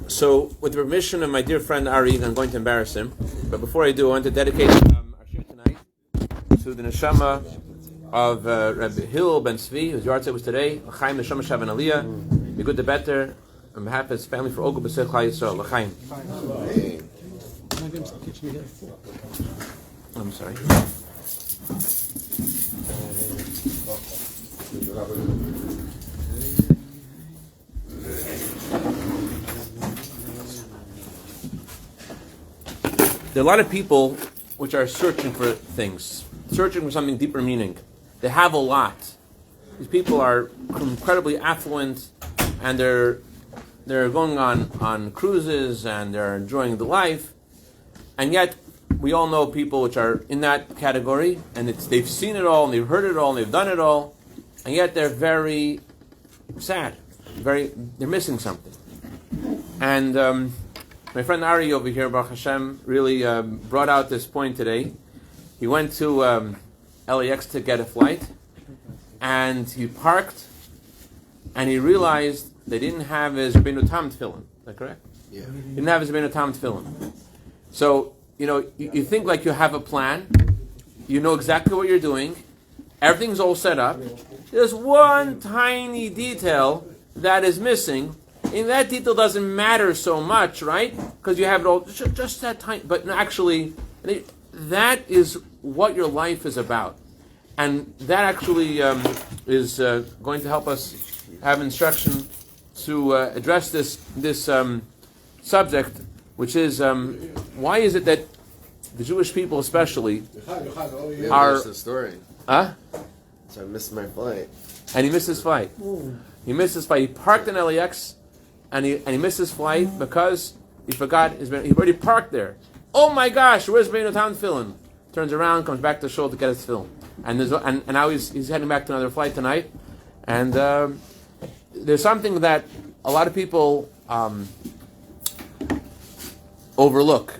So, with the permission of my dear friend Ari, I'm going to embarrass him. But before I do, I want to dedicate our shir tonight to the neshama of Rabbi Hillel ben Tzvi, whose yard was today. L'chaim neshama shavan aliyah. Be good to better. On behalf of his family for Ogu B'Sech Chai Yisrael. L'chaim. I'm sorry. There are a lot of people which are searching for things, searching for something deeper meaning. They have a lot. These people are incredibly affluent, and they're going on cruises, and they're enjoying the life. And yet, we all know people which are in that category, and they've seen it all, and they've heard it all, and they've done it all, and yet they're very sad. They're missing something. And my friend Ari over here, Baruch Hashem, really brought out this point today. He went to LAX to get a flight, and he parked, and he realized they didn't have his Rabbeinu Tam Tefillin. Is that correct? Yeah. He didn't have his Rabbeinu Tam Tefillin. So, you think like you have a plan, you know exactly what you're doing, everything's all set up. There's one tiny detail that is missing, and that detail doesn't matter so much, right? Because you have it all, just that tiny, but actually, that is what your life is about. And that actually is going to help us have instruction to address this subject, which is why is it that the Jewish people especially are... the story. Huh? So I missed my flight. And he missed his flight. He missed his flight. He parked in LAX, and he missed his flight because he forgot he already parked there. Oh my gosh, where's Rabbeinu Tam Tefillin? Turns around, comes back to the shul to get his tefillin. And now he's heading back to another flight tonight. And there's something that a lot of people overlook.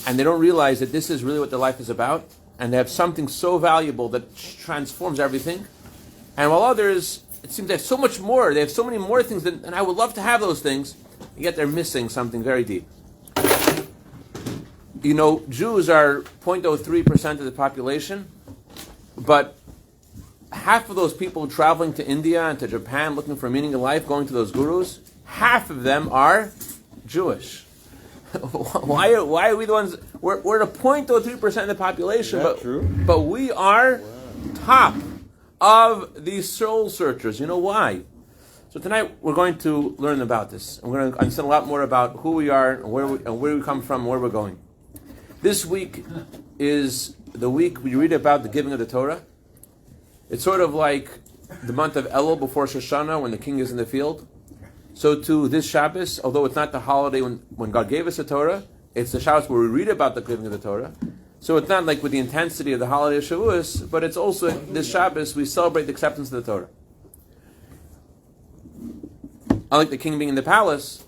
And they don't realize that this is really what their life is about. And they have something so valuable that transforms everything. And while others, it seems they have so much more. They have so many more things, and I would love to have those things, and yet they're missing something very deep. Jews are 0.03% of the population, but half of those people traveling to India and to Japan looking for meaning in life, going to those gurus, half of them are Jewish. Why are we the ones? We're at 0.03% of the population, but we are top of these soul searchers. You know why? So tonight we're going to learn about this. And we're going to understand a lot more about who we are and where we come from and where we're going. This week is the week we read about the giving of the Torah. It's sort of like the month of Elul before Shoshana when the king is in the field. So too this Shabbos, although it's not the holiday when God gave us the Torah, it's the Shabbos where we read about the giving of the Torah. So it's not like with the intensity of the holiday of Shavuos, but it's also this Shabbos we celebrate the acceptance of the Torah. Unlike the king being in the palace,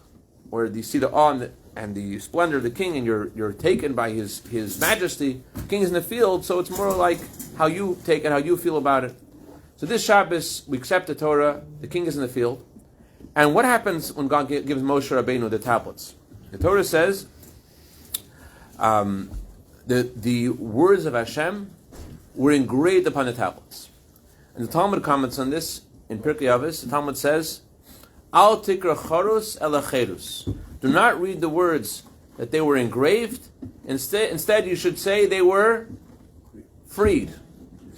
where you see the awe and the splendor of the king, and you're taken by his majesty, the king is in the field, so it's more like how you take it, how you feel about it. So this Shabbos, we accept the Torah, the king is in the field, and what happens when God gives Moshe Rabbeinu the tablets? The Torah says, the words of Hashem were engraved upon the tablets. And the Talmud comments on this in Pirkei Avos. The Talmud says, Al tikra charus ela cherus. Do not read the words that they were engraved. Instead, you should say they were freed.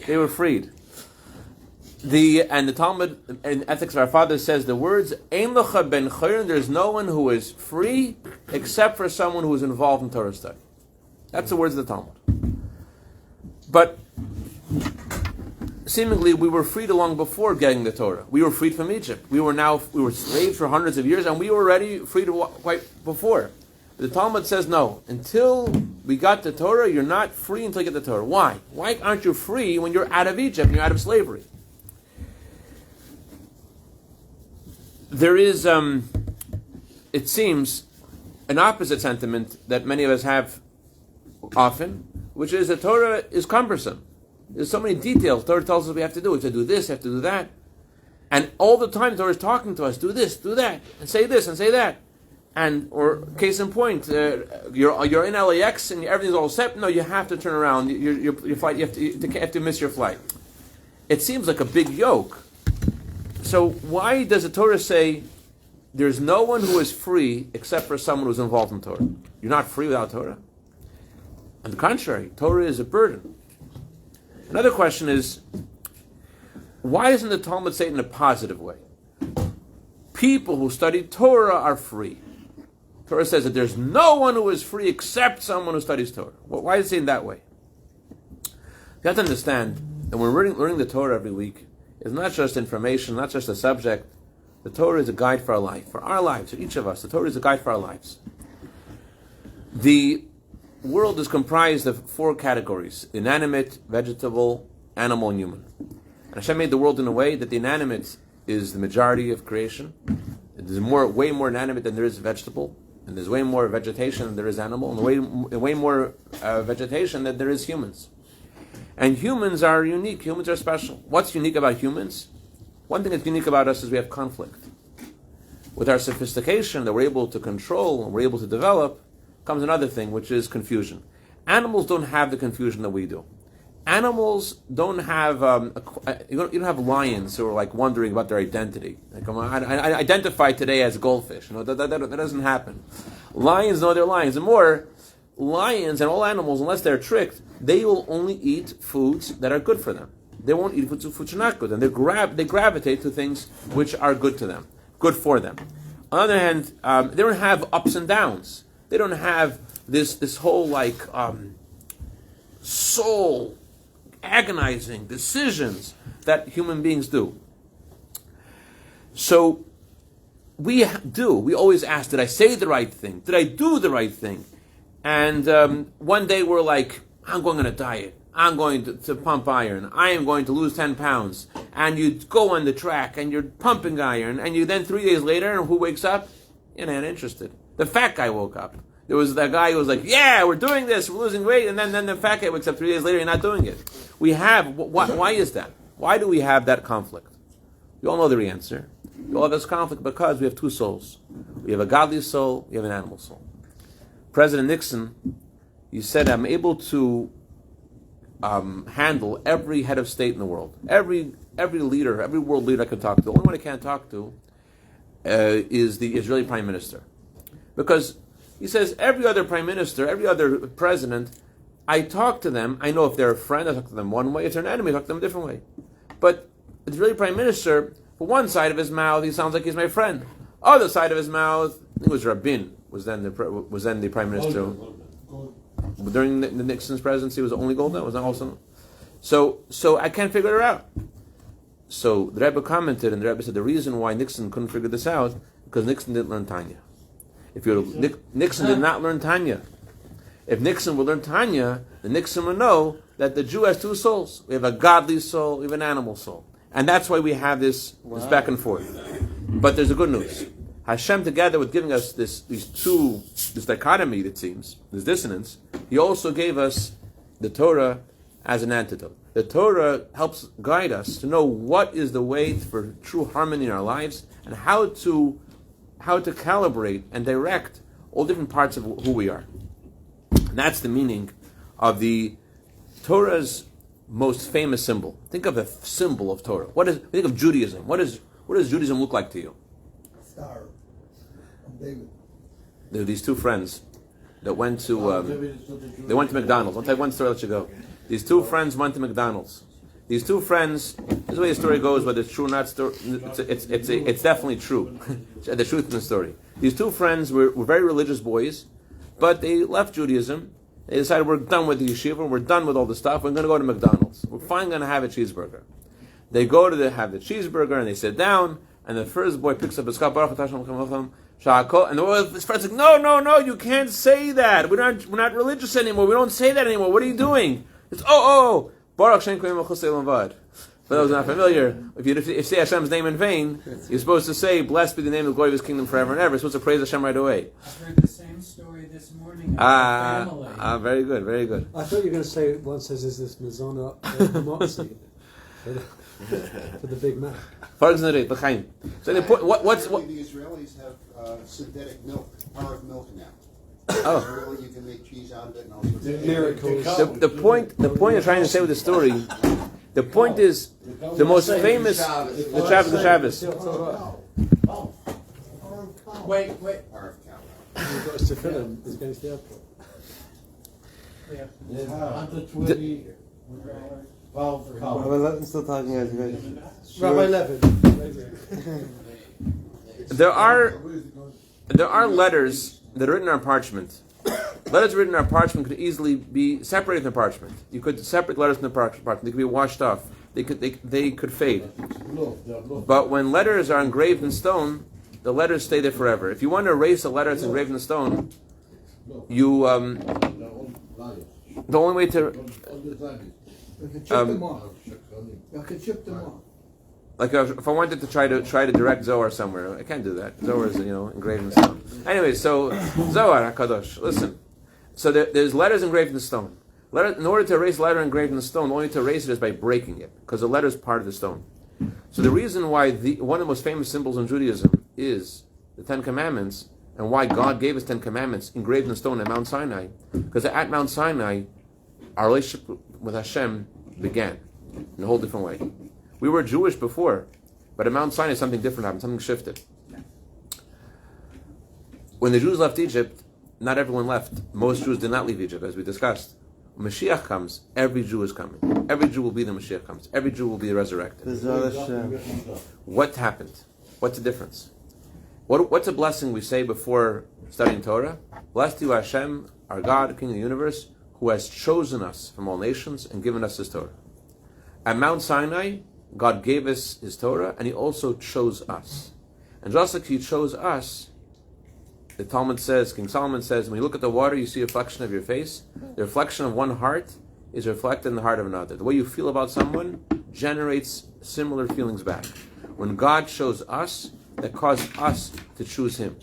They were freed. And the Talmud in Ethics of Our Fathers says the words Ein lecha ben chayrin. There's no one who is free except for someone who is involved in Torah study. That's the words of the Talmud. But seemingly we were freed long before getting the Torah. We were freed from Egypt. We were slaves for hundreds of years, and we were already freed quite before. But the Talmud says no. Until we got the Torah, you're not free until you get the Torah. Why? Why aren't you free when you're out of Egypt and you're out of slavery? There is, it seems, an opposite sentiment that many of us have often, which is that Torah is cumbersome. There's so many details. Torah tells us we have to do. We have to do this, we have to do that. And all the time, the Torah is talking to us: do this, do that, and say this, and say that. And or case in point, you're in LAX and everything's all set. No, you have to turn around. Your flight, you have to miss your flight. It seems like a big yoke. So why does the Torah say there's no one who is free except for someone who's involved in Torah? You're not free without Torah. On the contrary, Torah is a burden. Another question is, why doesn't the Talmud say it in a positive way? People who study Torah are free. Torah says that there's no one who is free except someone who studies Torah. Well, why is it saying that way? You have to understand that when we're learning the Torah every week, it's not just information, not just a subject. The Torah is a guide for our life, for each of us. The Torah is a guide for our lives. The world is comprised of 4 categories: inanimate, vegetable, animal, and human. And Hashem made the world in a way that the inanimate is the majority of creation. There's way more inanimate than there is vegetable, and there's way more vegetation than there is animal, and way more vegetation than there is humans. And humans are unique. Humans are special. What's unique about humans? One thing that's unique about us is we have conflict. With our sophistication that we're able to control and we're able to develop, comes another thing, which is confusion. Animals don't have the confusion that we do. Animals don't have, you don't have lions who are like wondering about their identity. Like, I identify today as a goldfish. That doesn't happen. Lions know they're lions. And more, lions and all animals, unless they're tricked, they will only eat foods that are good for them. They won't eat foods which are not good. And they gravitate to things which are good to them, good for them. On the other hand, they don't have ups and downs. They don't have this whole soul agonizing decisions that human beings do. So we always ask, did I say the right thing? Did I do the right thing? And one day we're like, I'm going on a diet. I'm going to pump iron. I am going to lose 10 pounds. And you go on the track and you're pumping iron. And you then 3 days later, and who wakes up? You're not interested. The fat guy woke up. There was that guy who was like, yeah, we're doing this, we're losing weight. And then the fat guy wakes up 3 days later, you're not doing it. Why is that? Why do we have that conflict? You all know the answer. We all have this conflict because we have 2 souls. We have a godly soul, we have an animal soul. President Nixon, he said, I'm able to handle every head of state in the world. Every leader, every world leader I can talk to. The only one I can't talk to is the Israeli Prime Minister. Because he says every other Prime Minister, every other president, I talk to them, I know if they're a friend, I talk to them one way. If they're an enemy, I talk to them a different way. But the Israeli Prime Minister, for one side of his mouth, he sounds like he's my friend. Other side of his mouth, I think it was Rabin, was then the Prime Minister. During the Nixon's presidency, was it only Golda? Was that also? So I can't figure it out. So the Rebbe commented, and the Rebbe said the reason why Nixon couldn't figure this out because Nixon didn't learn Tanya. Nixon did not learn Tanya. If Nixon would learn Tanya, then Nixon would know that the Jew has 2 souls. We have a godly soul, we have an animal soul, and that's why we have this back and forth. But there's a good news. Hashem, together with giving us this dichotomy, it seems, this dissonance, He also gave us the Torah as an antidote. The Torah helps guide us to know what is the way for true harmony in our lives and how to calibrate and direct all different parts of who we are. And that's the meaning of the Torah's most famous symbol. Think of the symbol of Torah. Think of Judaism. What does Judaism look like to you? Star of David. There were these 2 friends that went to McDonald's. I'll tell you one story, I'll let you go. These 2 friends went to McDonald's. These 2 friends, this is the way the story goes, whether it's true or not, it's definitely true. The truth in the story. These 2 friends were very religious boys, but they left Judaism. They decided, we're done with the yeshiva, we're done with all the stuff, we're going to go to McDonald's. We're finally going to have a cheeseburger. They go to have the cheeseburger, and they sit down, and the first boy picks up his cup, and his friend's like, no, you can't say that. We're not religious anymore. We don't say that anymore. What are you doing? It's Baruch Shem Koyim Chosei Lavad. For those who are not familiar, if you say Hashem's name in vain, you're supposed to say, blessed be the name of the glory of His kingdom forever and ever. You're supposed to praise Hashem right away. I heard the same story this morning about family. Very good, very good. I thought you were going to say, one says, is this Mizona Motzi? To the Big Mac. So the point, what's Apparently the Israelis have synthetic milk, powdered milk now. oh. Really, you can make cheese out of it and all sorts of things. Miracles. The point I'm trying to say with the story, the point is the most famous the Shabbos. Wait. Par of cow. You've got a Tefillin, it's going to the airport. Under 20, 12 cow. Rabbi Levin's still talking as you guys. Rabbi Levin. There are letters that are written on parchment. Letters written on parchment could easily be separated from parchment. You could separate letters from the parchment. They could be washed off. They could fade. But when letters are engraved in stone, the letters stay there forever. If you want to erase a letter that's engraved in stone, you the only way to You can chip them off. You can chip them off. like if I wanted to try to direct Zohar somewhere, I can't do that. Zohar is engraved in stone. Anyway, so Zohar HaKadosh, listen. So there's letters engraved in stone. In order to erase a letter engraved in the stone, the only way to erase it is by breaking it, because the letter is part of the stone. So the reason why one of the most famous symbols in Judaism is the Ten Commandments, and why God gave us 10 Commandments engraved in stone at Mount Sinai, because at Mount Sinai, our relationship with Hashem began in a whole different way. We were Jewish before, but at Mount Sinai something different happened, something shifted. When the Jews left Egypt, not everyone left. Most Jews did not leave Egypt, as we discussed. When Mashiach comes, every Jew is coming. Every Jew will be the Mashiach comes. Every Jew will be resurrected. What happened? What's the difference? What's a blessing we say before studying Torah? Blessed you Hashem, our God, King of the universe, who has chosen us from all nations and given us His Torah. At Mount Sinai, God gave us His Torah, and He also chose us. And just like He chose us, the Talmud says, King Solomon says, when you look at the water, you see a reflection of your face. The reflection of one heart is reflected in the heart of another. The way you feel about someone generates similar feelings back. When God chose us, that caused us to choose Him.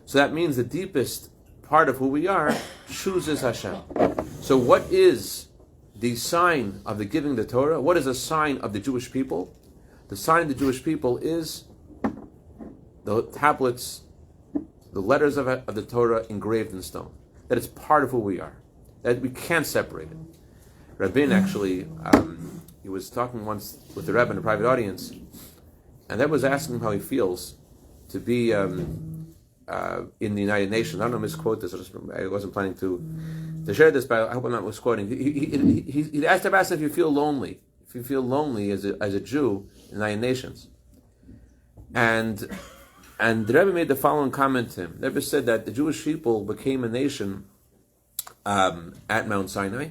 So that means the deepest part of who we are chooses Hashem. So what is the sign of the giving the Torah? What is the sign of the Jewish people? The sign of the Jewish people is the tablets, the letters of the Torah engraved in stone. That it's part of who we are. That we can't separate it. Rabbi actually, he was talking once with the Rebbe in a private audience, and that was asking him how he feels to be in the United Nations. I don't know, misquote this. I wasn't planning to share this, but I hope I'm not misquoting. He asked him if you feel lonely. If you feel lonely as a Jew in the United Nations. And the Rebbe made the following comment to him. The Rebbe said that the Jewish people became a nation at Mount Sinai,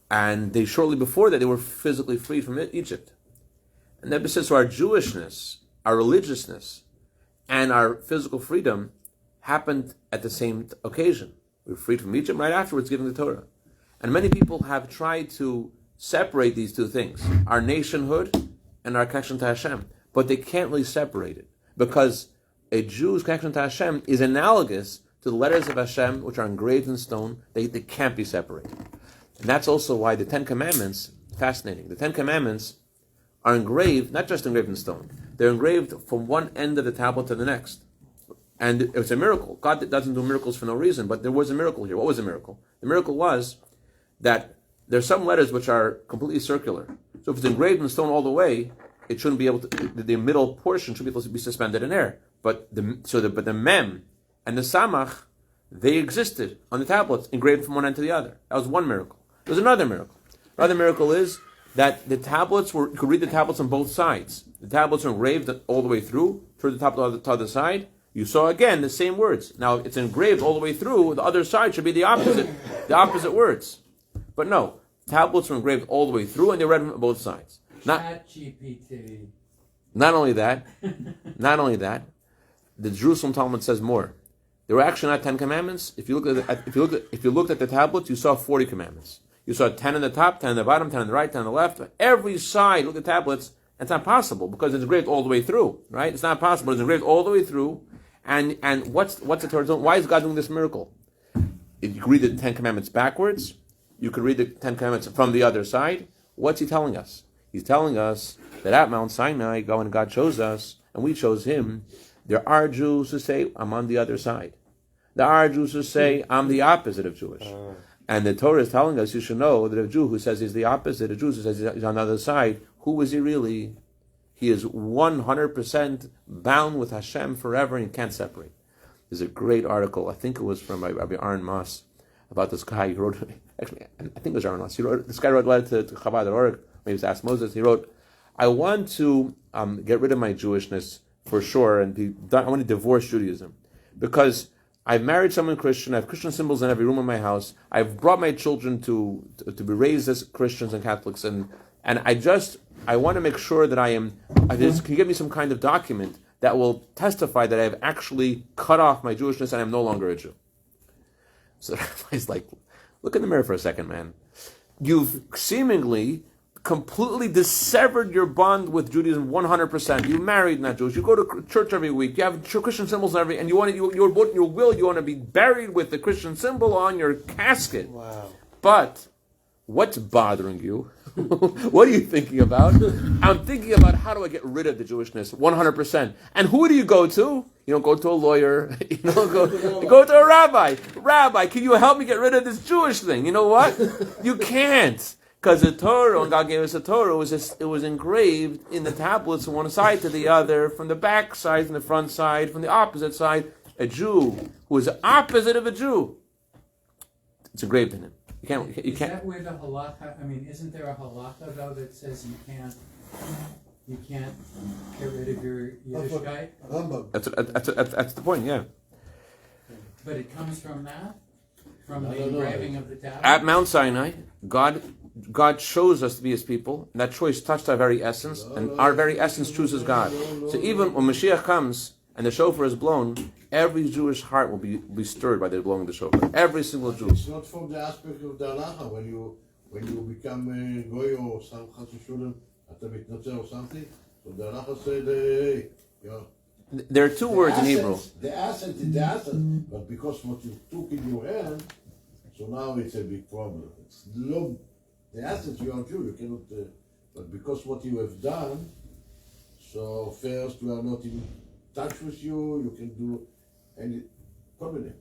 and they shortly before that they were physically freed from Egypt. And the Rebbe says, so our Jewishness, our religiousness, and our physical freedom happened at the same occasion. We were freed from Egypt right afterwards, giving the Torah. And many people have tried to separate these two things, our nationhood and our connection to Hashem, but they can't really separate it, because a Jew's connection to Hashem is analogous to the letters of Hashem, which are engraved in stone. They can't be separated. And that's also why the 10 Commandments, fascinating, the 10 Commandments are engraved, not just engraved in stone, they're engraved from one end of the tablet to the next. And it's a miracle. God doesn't do miracles for no reason, but there was a miracle here. What was the miracle? The miracle was that there's some letters which are completely circular. So if it's engraved in stone all the way, it shouldn't be able to, the middle portion should be able to be suspended in air. But the mem and the samach, they existed on the tablets, engraved from one end to the other. That was one miracle. There's another miracle. Another miracle is that the tablets you could read the tablets on both sides. The tablets are engraved all the way through, toward the top to the other side. You saw again the same words. Now it's engraved all the way through, the other side should be the opposite words. But no, tablets were engraved all the way through and they read from both sides. GPT. Not only that, the Jerusalem Talmud says more. There were actually not 10 commandments. If you looked at the tablets, you saw 40 commandments. You saw 10 on the top, 10 on the bottom, 10 on the right, 10 on the left. Every side, look at the tablets. It's not possible because it's engraved all the way through, right? It's not possible. It's engraved all the way through. And what's the Torah doing? Why is God doing this miracle? You could read the 10 commandments backwards. You could read the 10 commandments from the other side. What's He telling us? He's telling us that at Mount Sinai, when God chose us, and we chose Him, there are Jews who say, I'm on the other side. There are Jews who say, I'm the opposite of Jewish. And the Torah is telling us, you should know that a Jew who says he's the opposite, a Jew who says he's on the other side, who is he really? He is 100% bound with Hashem forever and he can't separate. There's a great article, I think it was from Rabbi Aaron Moss, about this guy. He wrote, actually, I think it was Aaron Moss. This guy wrote a letter to Chabad.org, maybe it was Ask Moses. He wrote, I want to get rid of my Jewishness for sure, and I want to divorce Judaism. Because I've married someone Christian, I have Christian symbols in every room in my house, I've brought my children to be raised as Christians and Catholics, and I want to make sure that can you give me some kind of document that will testify that I've actually cut off my Jewishness and I'm no longer a Jew. So he's like, look in the mirror for a second, man. You've seemingly completely dissevered your bond with Judaism 100%. You married not Jewish. You go to church every week. You have Christian symbols and you want to be buried with the Christian symbol on your casket. Wow. But what's bothering you? What are you thinking about? I'm thinking about how do I get rid of the Jewishness 100%. And who do you go to? You don't go to a lawyer. You don't go to a rabbi. Rabbi, can you help me get rid of this Jewish thing? You know what? You can't. Because the Torah, when God gave us the Torah, it was engraved in the tablets from one side to the other, from the back side, from the front side, from the opposite side. A Jew who is the opposite of a Jew. It's engraved in him. You can't. Is that where the halakha? I mean, isn't there a halakha though that says you can't get rid of your Yiddishkeit? That's the point. Yeah. But it comes from that, from the engraving of the tablet. At Mount Sinai, God chose us to be His people, and that choice touched our very essence, and our very essence chooses God. So even when Mashiach comes and the shofar is blown, every Jewish heart will be stirred by the blowing of the shofar. Every single Jew. It's not from the aspect of the halacha. When you become a goy or some chas v'sholem, אתה מתנצר or something, so the halacha said, hey, there are two words in Hebrew. The asset is the asset, but because what you took in your hand, so now it's a big problem. It's long. The assets you are Jew, you cannot. But because what you have done, so first we are not in touch with you. You can do any covenant.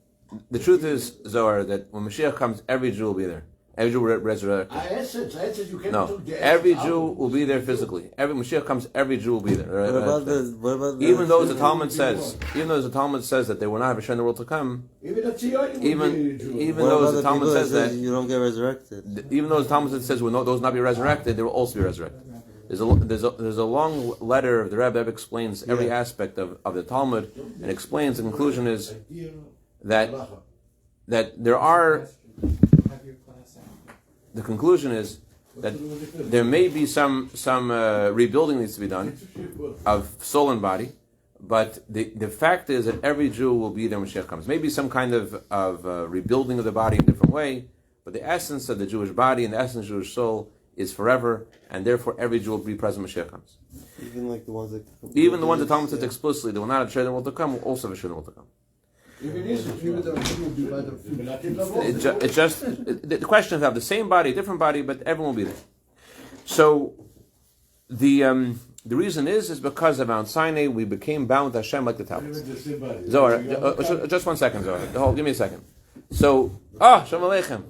The truth is, Zohar, that when Mashiach comes, every Jew will be there. Every Jew will resurrect. I said you cannot. No, every Jew will be there physically. Every Mashiach comes, every Jew will be there. What about even though the Talmud says that they will not have a share in the world to come, Even the Tzionim even though the Talmud says that you don't get resurrected? even though the Talmud says those will not be resurrected, they will also be resurrected. There's a long letter of the Rabbi explains every aspect of the Talmud and explains the conclusion is that there are. The conclusion is that there may be some rebuilding needs to be done of soul and body, but the fact is that every Jew will be there when Mashiach comes. Maybe some kind of rebuilding of the body in a different way, but the essence of the Jewish body and the essence of the Jewish soul is forever, and therefore every Jew will be present when Mashiach comes. Even like the ones that... Even the ones that Talmud says explicitly, they will not have share in the world to come, will also have a share in the world to come. The question is have the same body, different body, but everyone will be there. So the reason is because of Mount Sinai we became bound with Hashem like the tablets. Zohar, just 1 second, Zohar. Hold, give me a second. So, Shalom Aleichem.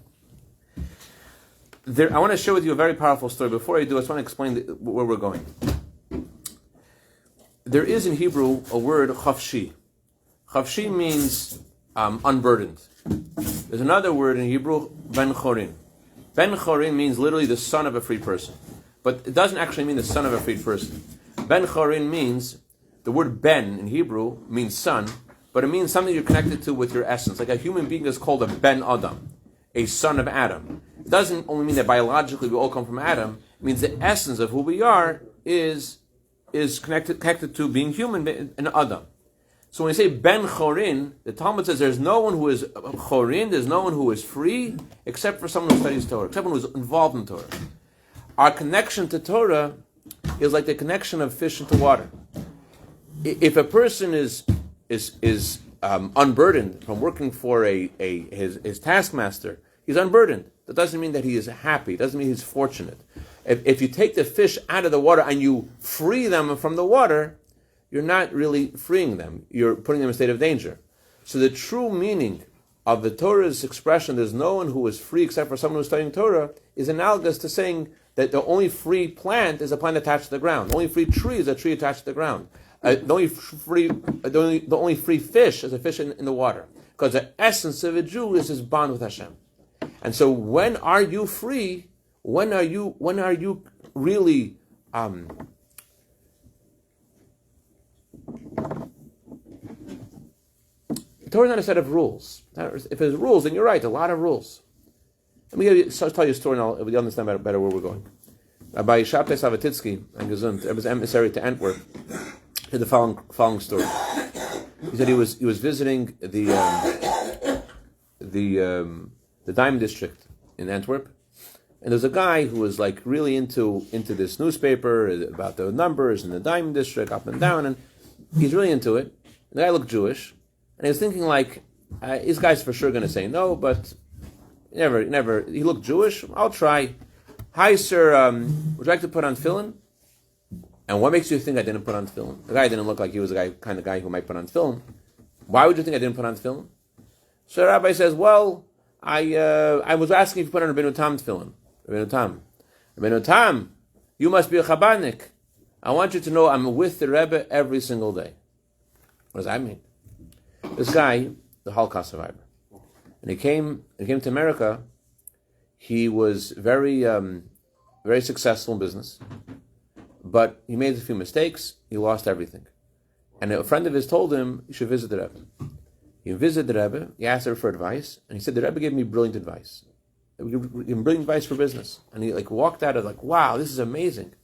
I want to share with you a very powerful story. Before I do, I just want to explain where we're going. There is in Hebrew a word chafshi. Chafshi means unburdened. There's another word in Hebrew, ben chorin. Ben chorin means literally the son of a free person. But it doesn't actually mean the son of a freed person. Ben chorin means, the word ben in Hebrew means son, but it means something you're connected to with your essence. Like a human being is called a ben Adam, a son of Adam. It doesn't only mean that biologically we all come from Adam. It means the essence of who we are is connected to being human, an Adam. So when you say ben chorin, the Talmud says there's no one who is chorin, there's no one who is free, except for someone who studies Torah, except someone who is involved in Torah. Our connection to Torah is like the connection of fish into water. If a person is unburdened from working for his taskmaster, he's unburdened. That doesn't mean that he is happy. It doesn't mean he's fortunate. If you take the fish out of the water and you free them from the water, you're not really freeing them. You're putting them in a state of danger. So the true meaning of the Torah's expression, there's no one who is free except for someone who's studying Torah, is analogous to saying that the only free plant is a plant attached to the ground. The only free tree is a tree attached to the ground. The only free fish is a fish in the water. Because the essence of a Jew is his bond with Hashem. And so when are you free? When are you really the Torah is not a set of rules. If there's rules, then you're right, a lot of ruls. Let me tell you a story and you'll understand better where we're going. Rabbi Shabtai Savatitsky and Gesund, was emissary to Antwerp, did the following story. He said he was visiting the diamond district in Antwerp, and there's a guy who was like really into this newspaper about the numbers in the diamond district up and down, and he's really into it. The guy looked Jewish, and he was thinking like, this guy's for sure going to say no, but never. He looked Jewish. I'll try. Hi, sir. Would you like to put on tefillin? And what makes you think I didn't put on tefillin? The guy didn't look like he was the kind of guy who might put on tefillin. Why would you think I didn't put on tefillin? So the rabbi says, well, I was asking if you put on Rabbeinu Tam tefillin. Rabbeinu Tam, you must be a Chabadnik. I want you to know I'm with the Rebbe every single day. What does that mean? This guy, the Holocaust survivor, and he came to America. He was very successful in business, but he made a few mistakes. He lost everything. And a friend of his told him, you should visit the Rebbe. He visited the Rebbe, he asked her for advice, and he said, the Rebbe gave me brilliant advice. He gave him brilliant advice for business. And he walked out of wow, this is amazing.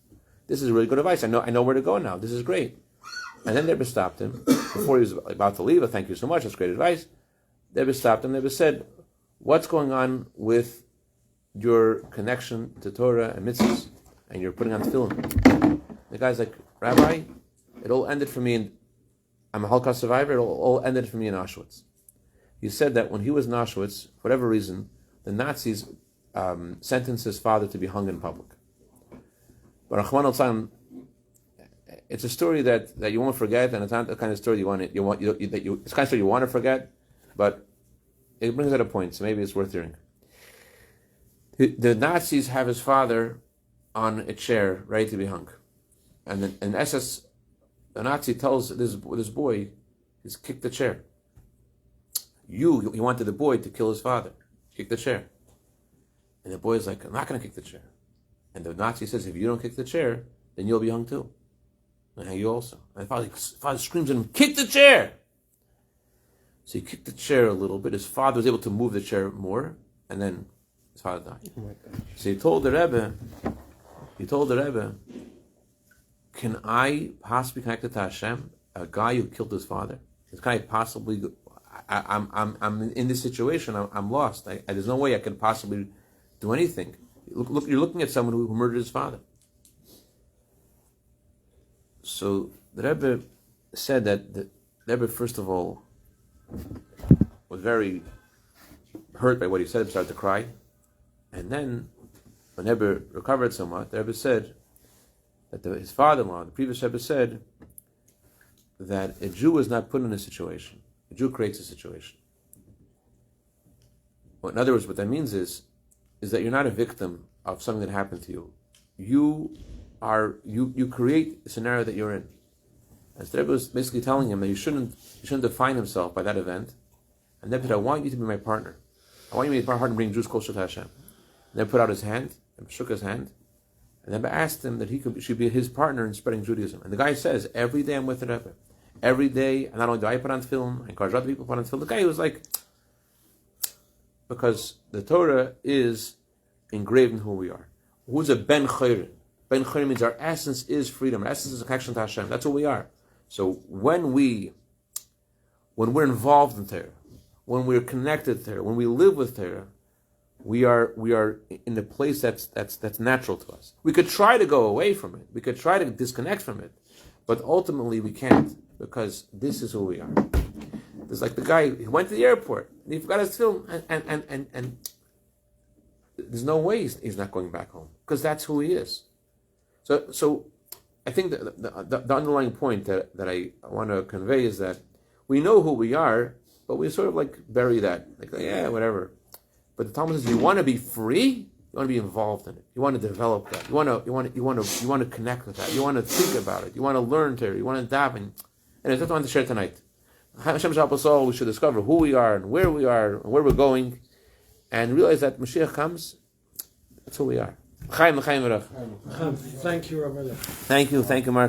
This is really good advice. I know where to go now. This is great. And then the Rebbe stopped him. Before he was about to leave, thank you so much, that's great advice. The Rebbe stopped him. The Rebbe said, what's going on with your connection to Torah and mitzvahs? And you're putting on tefillin. The guy's like, Rabbi, it all ended for me I'm a Holocaust survivor, it all ended for me in Auschwitz. He said that when he was in Auschwitz, for whatever reason, the Nazis sentenced his father to be hung in public. But Rahman al-San, it's a story that you won't forget, and it's not the kind of story it's the kind of story you want to forget, but it brings out a point, so maybe it's worth hearing. The Nazis have his father on a chair, ready to be hung. And in SS, the Nazi tells this boy, he's kicked the chair. He wanted the boy to kill his father. Kick the chair. And the boy's like, I'm not going to kick the chair. And the Nazi says, if you don't kick the chair, then you'll be hung too. And you also. And the father screams at him, kick the chair! So he kicked the chair a little bit. His father was able to move the chair more, and then his father died. Oh my gosh. So he told the Rebbe, can I possibly connect it to Hashem? A guy who killed his father? Can I possibly? I'm in this situation. I'm lost. There's no way I can possibly do anything. Look, you're looking at someone who murdered his father. So the Rebbe said that the Rebbe, first of all, was very hurt by what he said, started to cry, and then when the Rebbe recovered somewhat, the Rebbe said that his father-in-law, the previous Rebbe, said that a Jew is not put in a situation. A Jew creates a situation. Well, in other words, what that means is that you're not a victim of something that happened to you. You create the scenario that you're in. As the Rebbe was basically telling him that you shouldn't define himself by that event. And then said, I want you to be my partner. I want you to be my partner in bringing Jews closer to Hashem. And then put out his hand, and shook his hand, and then asked him that should be his partner in spreading Judaism. And the guy says, every day I'm with the Rebbe. Every day, and not only do I put on tefillin, I encourage other people to put on tefillin. The guy was like, because the Torah is engraved in who we are. Who's a ben chayrin? Ben chayrin means our essence is freedom. Our essence is a connection to Hashem. That's who we are. So when we're involved in Torah, when we're connected to Torah, when we live with Torah, we are in a place that's natural to us. We could try to go away from it. We could try to disconnect from it, but ultimately we can't, because this is who we are. It's like the guy who went to the airport and he forgot his film, and there's no way he's not going back home, because that's who he is. So I think that the underlying point that I want to convey is that we know who we are, but we sort of like bury that, like, yeah, whatever. But the Talmud says, you want to be free, you want to be involved in it. You want to develop that. You want to connect with that. You want to think about it. You want to learn to it. You want to daven. And that's what I want to share tonight. Hashem help us all. We should discover who we are and where we're going, and realize that Mashiach comes. That's who we are. Thank you, Rabbi. Thank you, Mark.